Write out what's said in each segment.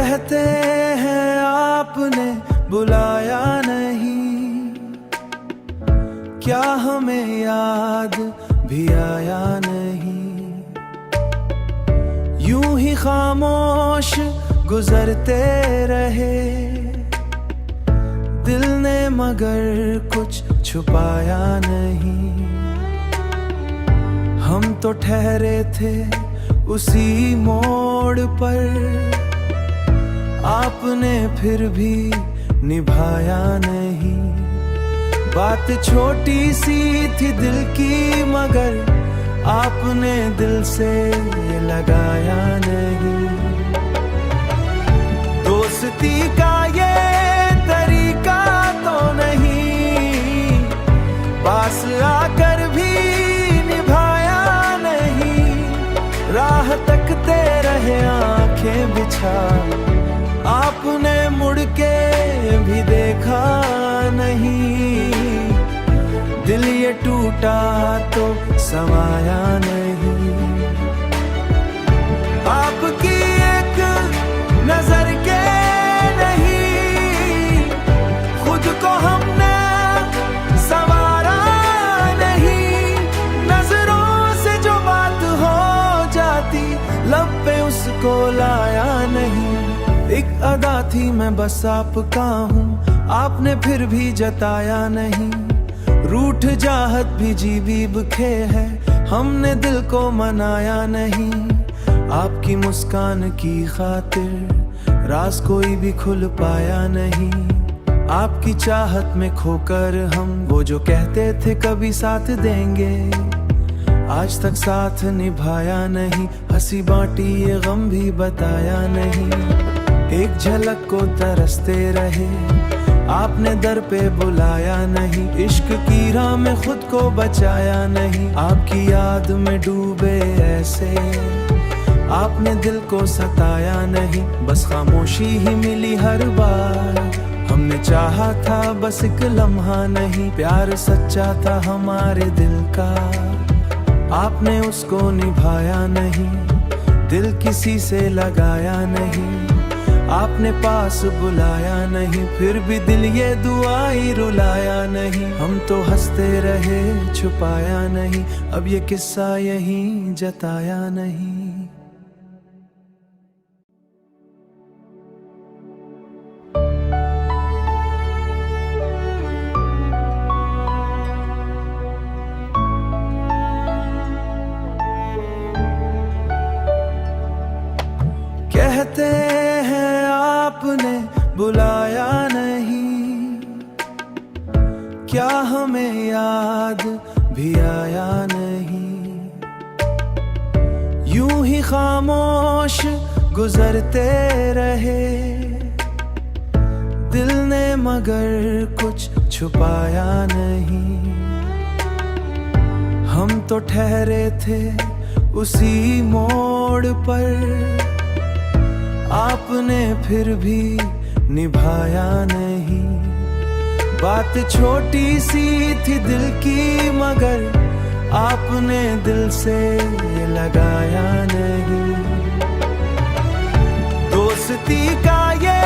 कहते हैं आपने बुलाया नहीं, क्या हमें याद भी आया नहीं। यूं ही खामोश गुजरते रहे दिल ने, मगर कुछ छुपाया नहीं। हम तो ठहरे थे उसी मोड़ पर, आपने फिर भी निभाया नहीं। बात छोटी सी थी दिल की, मगर आपने दिल से लगाया नहीं। दोस्ती का ये तरीका तो नहीं, पास आकर भी निभाया नहीं। राह तकते रहे आंखें बिछा, आपने मुड़ के भी देखा नहीं। दिल ये टूटा तो समाया नहीं। आपकी एक नजर के नहीं, खुद को हमने संवारा नहीं। नजरों से जो बात हो जाती, लब पे उसको लाया नहीं। एक अदा थी मैं बस आपका हूँ, आपने फिर भी जताया नहीं। रूठ जाहत भी जी बीबखे है, हमने दिल को मनाया नहीं। आपकी मुस्कान की खातिर राज कोई भी खुल पाया नहीं। आपकी चाहत में खोकर हम वो जो कहते थे कभी साथ देंगे, आज तक साथ निभाया नहीं। हंसी बांटी ये गम भी बताया नहीं। एक झलक को तरसते रहे, आपने दर पे बुलाया नहीं। इश्क की राह में खुद को बचाया नहीं। आपकी याद में डूबे ऐसे, आपने दिल को सताया नहीं। बस खामोशी ही मिली हर बार, हमने चाहा था बस एक लम्हा नहीं। प्यार सच्चा था हमारे दिल का, आपने उसको निभाया नहीं। दिल किसी से लगाया नहीं, आपने पास बुलाया नहीं। फिर भी दिल ये दुआई रुलाया नहीं। हम तो हंसते रहे छुपाया नहीं, अब ये किस्सा यहीं जताया नहीं। कहते हैं आपने बुलाया नहीं, क्या हमें याद भी आया नहीं। यूं ही खामोश गुजरते रहे दिल ने, मगर कुछ छुपाया नहीं। हम तो ठहरे थे उसी मोड़ पर, आपने फिर भी निभाया नहीं। बात छोटी सी थी दिल की, मगर आपने दिल से लगाया नहीं। दोस्ती का ये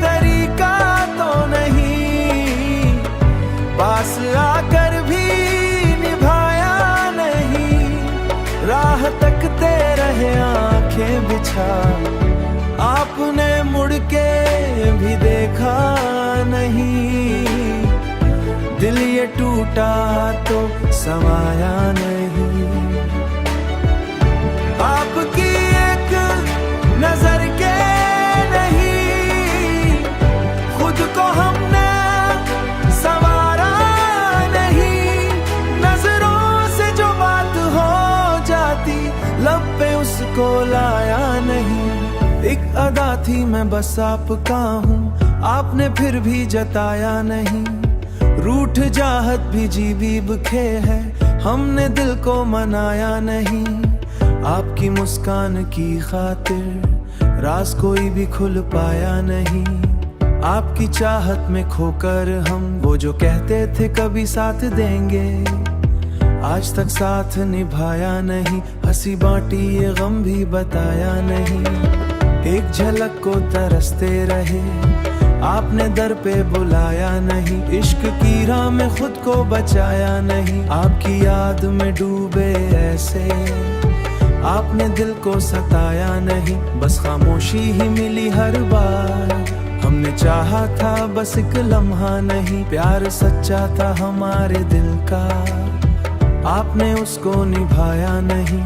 तरीका तो नहीं, पास आकर भी निभाया नहीं। राह तकते रहे आंखें बिछा, आपने मुड़ के भी देखा नहीं। दिल ये टूटा तो समाया नहीं। आपकी एक नजर के नहीं, खुद को हमने संवारा नहीं। नजरों से जो बात हो जाती, लब पे उसको लाया नहीं। एक अदा थी मैं बस आपका हूँ, आपने फिर भी जताया नहीं। रूठ जाहत भी जी बीबखे है, हमने दिल को मनाया नहीं। आपकी मुस्कान की खातिर राज कोई भी खुल पाया नहीं। आपकी चाहत में खोकर हम वो जो कहते थे कभी साथ देंगे, आज तक साथ निभाया नहीं। हंसी बांटी ये गम भी बताया नहीं। एक झलक को तरसते रहे, आपने दर पे बुलाया नहीं। इश्क की राह में खुद को बचाया नहीं, आपकी याद में डूबे ऐसे आपने दिल को सताया नहीं। बस खामोशी ही मिली हर बार, हमने चाहा था बस एक लम्हा नहीं। प्यार सच्चा था हमारे दिल का, आपने उसको निभाया नहीं।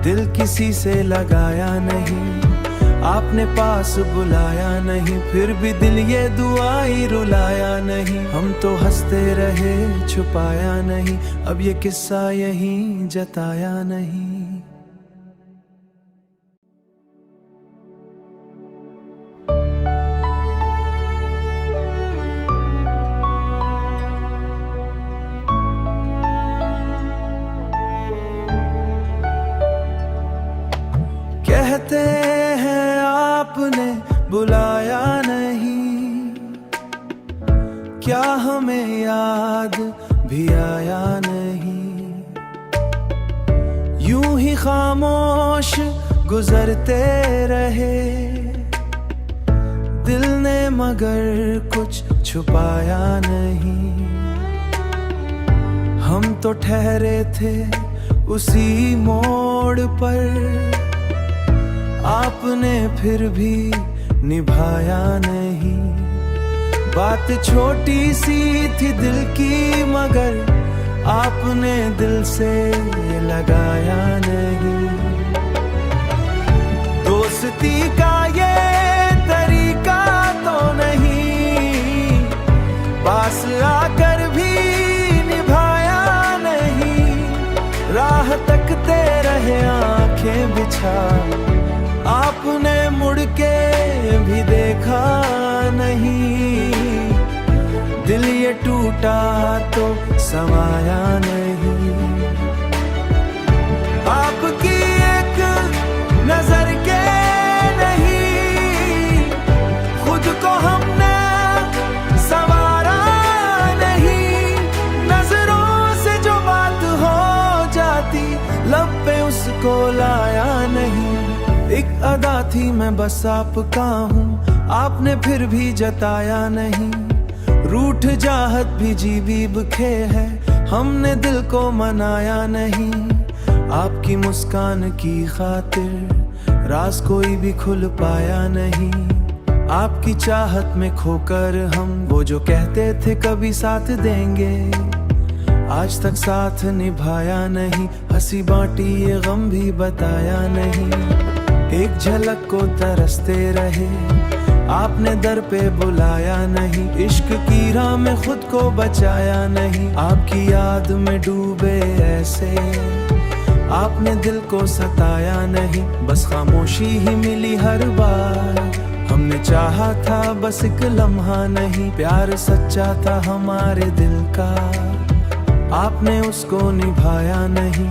दिल किसी से लगाया नहीं, आपने पास बुलाया नहीं। फिर भी दिल ये दुआई रुलाया नहीं। हम तो हंसते रहे छुपाया नहीं, अब ये किस्सा यहीं जताया नहीं। कहते हैं आपने बुलाया नहीं, क्या हमें याद भी आया नहीं। यूं ही खामोश गुजरते रहे दिल ने, मगर कुछ छुपाया नहीं। हम तो ठहरे थे उसी मोड़ पर, आपने फिर भी निभाया नहीं। बात छोटी सी थी दिल की, मगर आपने दिल से लगाया नहीं। दोस्ती का ये तरीका तो नहीं, पास आकर भी निभाया नहीं। राह तकते रहे आंखें बिछा, आपने मुड़ के भी देखा नहीं। दिल ये टूटा तो समाया नहीं। आपकी एक नजर के नहीं, खुद को हमने संवारा नहीं। नजरों से जो बात हो जाती, लब पे उसको लाया नहीं। एक अदा थी मैं बस आपका हूँ, आपने फिर भी जताया नहीं। रूठ जाहत भी जी बीब खे है, हमने दिल को मनाया नहीं। आपकी मुस्कान की खातिर राज कोई भी खुल पाया नहीं। आपकी चाहत में खोकर हम वो जो कहते थे कभी साथ देंगे, आज तक साथ निभाया नहीं। हंसी बांटी ये गम भी बताया नहीं। एक झलक को तरसते रहे, आपने दर पे बुलाया नहीं। इश्क की राह में खुद को बचाया नहीं, आपकी याद में डूबे ऐसे आपने दिल को सताया नहीं। बस खामोशी ही मिली हर बार, हमने चाहा था बस एक लम्हा नहीं। प्यार सच्चा था हमारे दिल का, आपने उसको निभाया नहीं।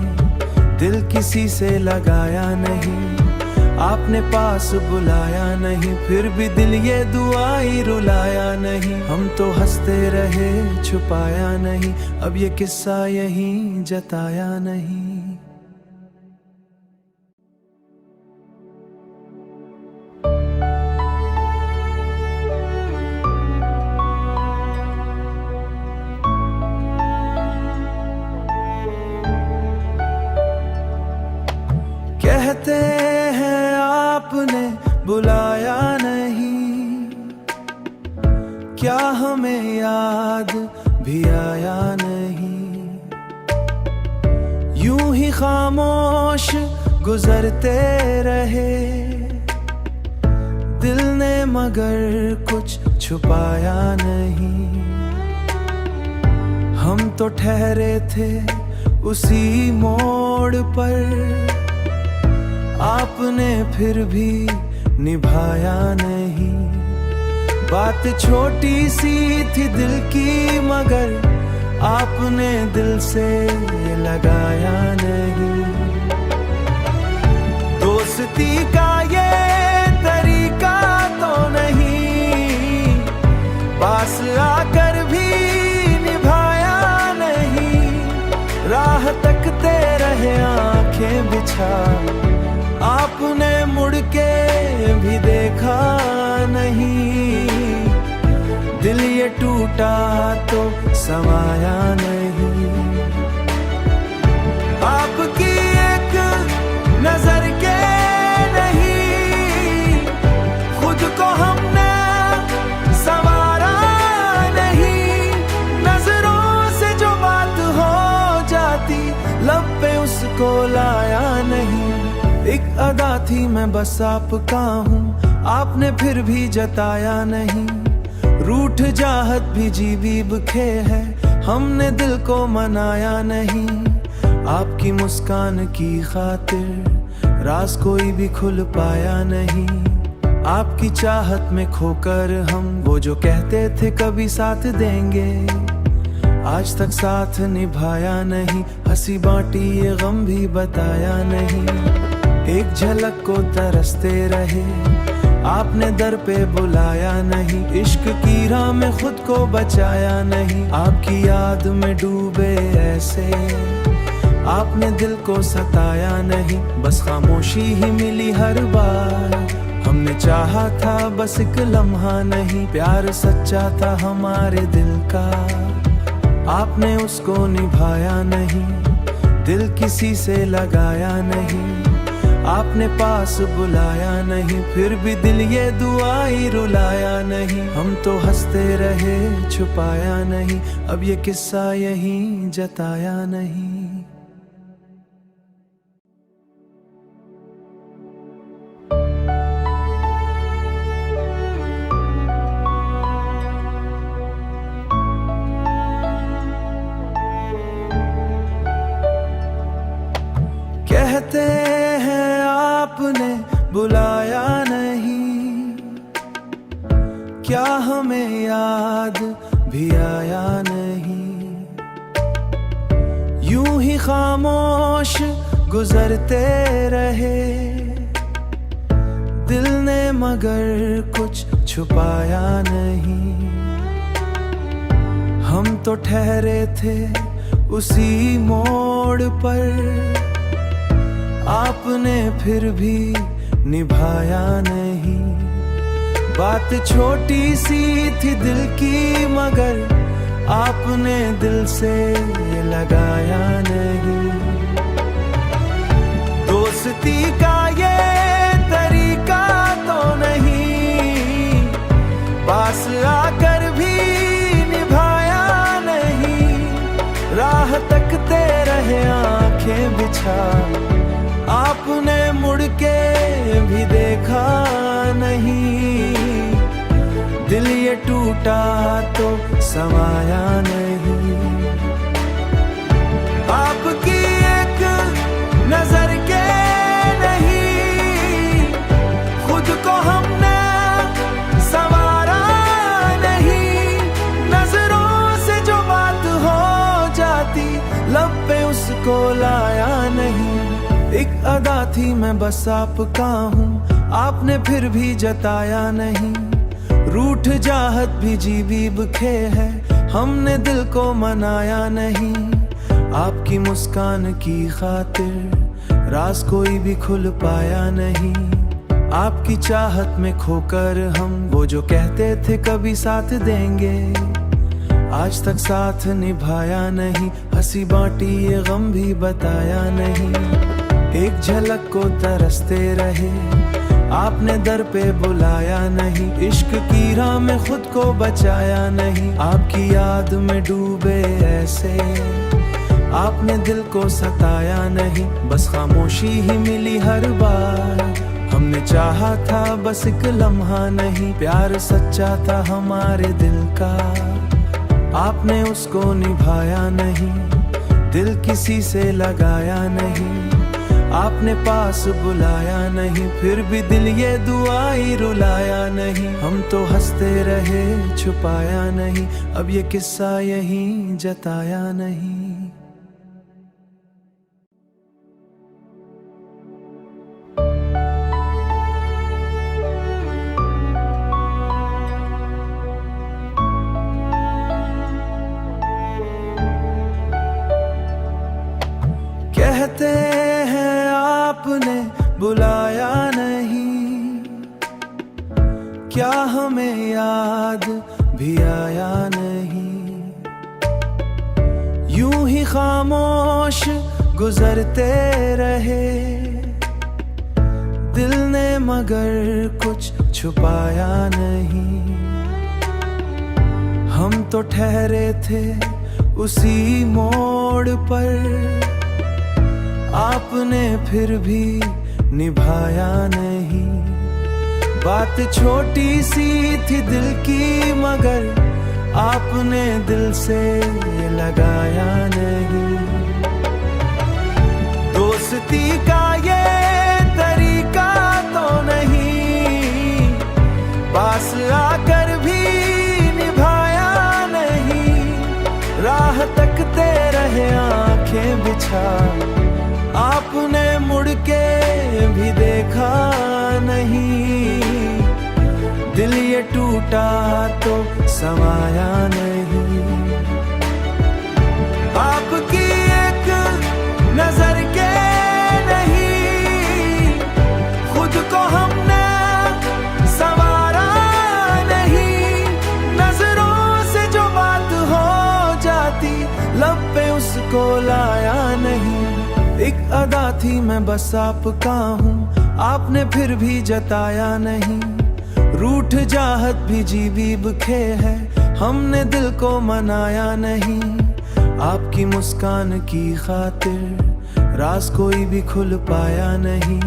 दिल किसी से लगाया नहीं, आपने पास बुलाया नहीं। फिर भी दिल ये दुआई रुलाया नहीं। हम तो हंसते रहे छुपाया नहीं, अब ये किस्सा यहीं जताया नहीं। कहते हैं आपने बुलाया नहीं, क्या हमें याद भी आया नहीं। यूं ही खामोश गुजरते रहे दिल ने, मगर कुछ छुपाया नहीं। हम तो ठहरे थे उसी मोड़ पर, आपने फिर भी निभाया नहीं। बात छोटी सी थी दिल की, मगर आपने दिल से लगाया नहीं। दोस्ती का ये तरीका तो नहीं, पास आकर भी निभाया नहीं। राह तकते रहे आंखें बिछा, आपने मुड़ के भी टूटा तो समाया नहीं। आपकी एक नजर के नहीं खुद को हमने संवारा नहीं। नजरों से जो बात हो जाती लब पे उसको लाया नहीं। एक अदा थी मैं बस आपका हूँ, आपने फिर भी जताया नहीं। रूठ जाहत भी जी बीबखे है, हमने दिल को मनाया नहीं। आपकी मुस्कान की खातिर राज कोई भी खुल पाया नहीं। आपकी चाहत में खोकर हम वो जो कहते थे कभी साथ देंगे, आज तक साथ निभाया नहीं। हंसी बांटी ये गम भी बताया नहीं। एक झलक को तरसते रहे, आपने दर पे बुलाया नहीं। इश्क की राह में खुद को बचाया नहीं। आपकी याद में डूबे ऐसे आपने दिल को सताया नहीं। बस खामोशी ही मिली हर बार, हमने चाहा था बस एक लम्हा नहीं। प्यार सच्चा था हमारे दिल का, आपने उसको निभाया नहीं। दिल किसी से लगाया नहीं, आपने पास बुलाया नहीं। फिर भी दिल ये दुआई रुलाया नहीं। हम तो हंसते रहे छुपाया नहीं, अब ये किस्सा यहीं जताया नहीं। कहते हैं आपने बुलाया नहीं, क्या हमें याद भी आया नहीं। यूं ही खामोश गुजरते रहे दिल ने, मगर कुछ छुपाया नहीं। हम तो ठहरे थे उसी मोड़ पर, आपने फिर भी निभाया नहीं। बात छोटी सी थी दिल की, मगर आपने दिल से लगाया नहीं। दोस्ती का ये तरीका तो नहीं, पास आकर भी निभाया नहीं। राह तकते रहे आंखें बिछा, आपने मुड़ के भी देखा नहीं। दिल ये टूटा तो समाया नहीं। आपकी एक नजर के नहीं खुद को हमने संवारा नहीं। नजरों से जो बात हो जाती लब पे उसको लाया नहीं। एक अदा थी मैं बस आपका हूँ, आपने फिर भी जताया नहीं। रूठ जाहत भी जी बीबखे है, हमने दिल को मनाया नहीं। आपकी मुस्कान की खातिर राज कोई भी खुल पाया नहीं। आपकी चाहत में खोकर हम वो जो कहते थे कभी साथ देंगे, आज तक साथ निभाया नहीं। हंसी बांटी ये गम भी बताया नहीं। एक झलक को तरसते रहे, आपने दर पे बुलाया नहीं। इश्क की राह में खुद को बचाया नहीं। आपकी याद में डूबे ऐसे आपने दिल को सताया नहीं। बस खामोशी ही मिली हर बार, हमने चाहा था बस एक लम्हा नहीं। प्यार सच्चा था हमारे दिल का, आपने उसको निभाया नहीं। दिल किसी से लगाया नहीं, आपने पास बुलाया नहीं। फिर भी दिल ये दुआई रुलाया नहीं। हम तो हंसते रहे छुपाया नहीं, अब ये किस्सा यहीं जताया नहीं। कहते हैं आपने बुलाया नहीं, क्या हमें याद भी आया नहीं। खामोश गुजरते रहे, दिल ने मगर कुछ छुपाया नहीं। हम तो ठहरे थे उसी मोड़ पर, आपने फिर भी निभाया नहीं। बात छोटी सी थी दिल की, मगर आपने दिल से लगाया नहीं। दोस्ती का ये तरीका तो नहीं, पास आकर भी निभाया नहीं। राह तकते रहे आंखें बिछा, आपने मुड़ के भी देखा नहीं। दिल ये टूटा तो समाया नहीं। आपकी एक नजर के नहीं, खुद को हमने संवारा नहीं। नजरों से जो बात हो जाती, लब पे उसको लाया नहीं। एक अदा थी मैं बस आपका हूँ, आपने फिर भी जताया नहीं। रूठ जाहत भी जी बीबखे है, हमने दिल को मनाया नहीं। आपकी मुस्कान की खातिर राज कोई भी खुल पाया नहीं।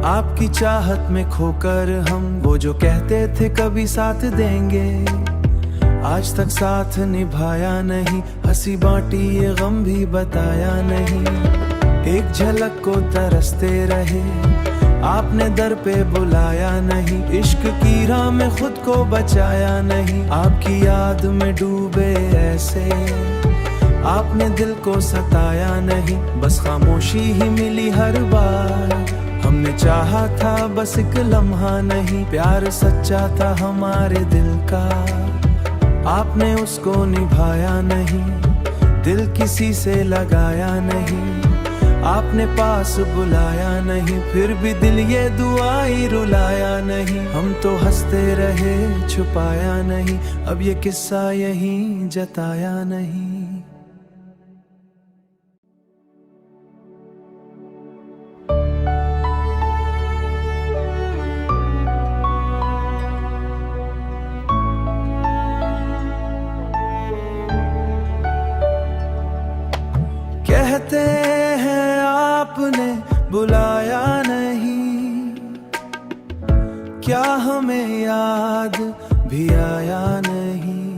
आपकी चाहत में खोकर हम वो जो कहते थे कभी साथ देंगे, आज तक साथ निभाया नहीं। हंसी बांटी ये गम भी बताया नहीं। एक झलक को तरसते रहे, आपने दर पे बुलाया नहीं। इश्क की राह में खुद को बचाया नहीं। आपकी याद में डूबे ऐसे, आपने दिल को सताया नहीं। बस खामोशी ही मिली हर बार, हमने चाहा था बस एक लम्हा नहीं। प्यार सच्चा था हमारे दिल का, आपने उसको निभाया नहीं। दिल किसी से लगाया नहीं, आपने पास बुलाया नहीं। फिर भी दिल ये दुआई रुलाया नहीं। हम तो हंसते रहे छुपाया नहीं, अब ये किस्सा यहीं जताया नहीं। कहते हैं आपने बुलाया नहीं, क्या हमें याद भी आया नहीं।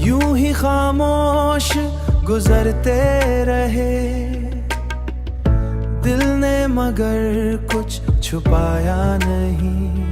यूं ही खामोश गुजरते रहे, दिल ने मगर कुछ छुपाया नहीं।